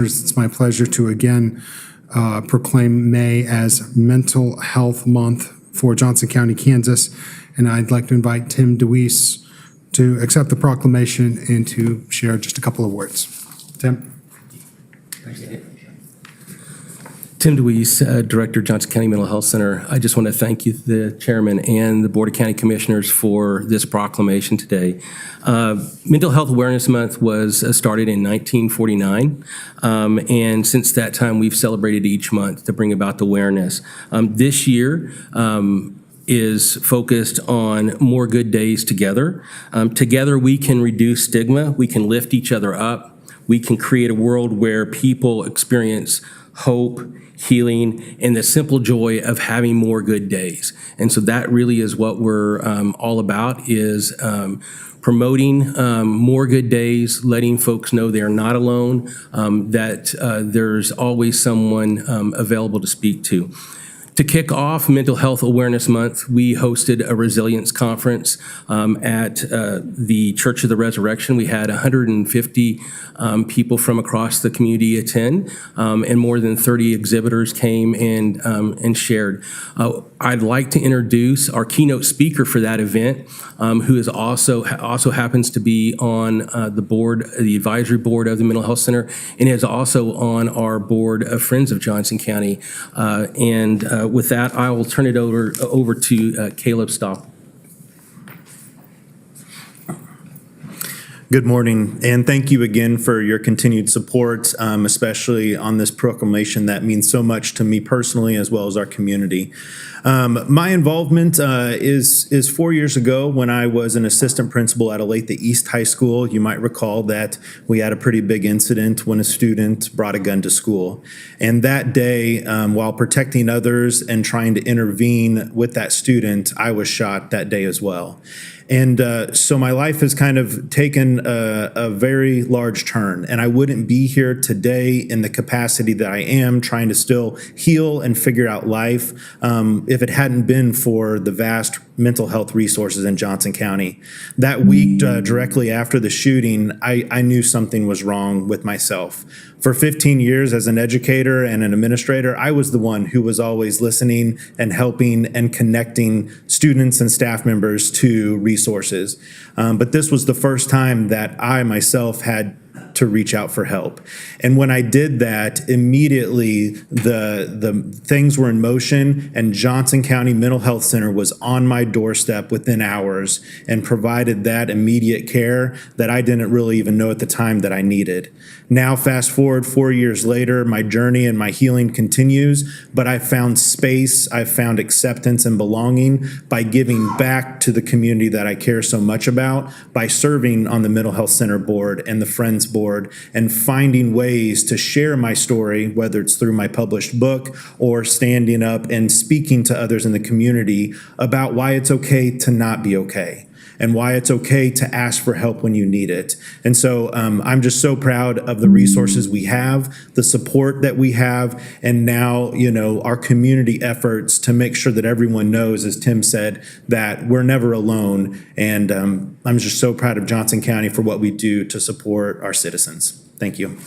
It's my pleasure to again proclaim May as Mental Health Month for Johnson County, Kansas. And I'd like to invite Tim DeWeese to accept the proclamation and to share just a couple of words. Tim. Tim DeWeese, Director, Johnson County Mental Health Center. I just want to thank you, the Chairman and the Board of County Commissioners, for this proclamation today. Mental Health Awareness Month was started in 1949, and since that time we've celebrated each month to bring about the awareness. This year is focused on more good days together. Together we can reduce stigma, we can lift each other up, we can create a world where people experience hope, healing, and the simple joy of having more good days. And so that really is what we're all about, is promoting more good days, letting folks know they are not alone, that there's always someone available to speak to. To kick off Mental Health Awareness Month, we hosted a resilience conference at the Church of the Resurrection. We had 150 people from across the community attend, and more than 30 exhibitors came and shared. I'd like to introduce our keynote speaker for that event, who is also happens to be on the board, the advisory board of the Mental Health Center, and is also on our board of Friends of Johnson County. With that, I will turn it over to Caleb Stopp. Good morning, and thank you again for your continued support, especially on this proclamation that means so much to me personally as well as our community. My involvement is 4 years ago when I was an assistant principal at Olathe East High School. You might recall that we had a pretty big incident when a student brought a gun to school. And that day, while protecting others and trying to intervene with that student, I was shot that day as well. And so my life has kind of taken a very large turn, and I wouldn't be here today in the capacity that I am, trying to still heal and figure out life, if it hadn't been for the vast mental health resources in Johnson County. That week, directly after the shooting, I knew something was wrong with myself. For 15 years as an educator and an administrator, I was the one who was always listening and helping and connecting students and staff members to resources. But this was the first time that I myself had to reach out for help. And when I did that, immediately the things were in motion, and Johnson County Mental Health Center was on my doorstep within hours and provided that immediate care that I didn't really even know at the time that I needed. Now, fast forward 4 years later, my journey and my healing continues, but I found space, I found acceptance and belonging by giving back to the community that I care so much about, by serving on the Mental Health Center board and the Friends board, and finding ways to share my story, whether it's through my published book or standing up and speaking to others in the community about why it's okay to not be okay, and why it's okay to ask for help when you need it. And so I'm just so proud of the resources we have, the support that we have, and now, our community efforts to make sure that everyone knows, as Tim said, that we're never alone. And I'm just so proud of Johnson County for what we do to support our citizens. Thank you.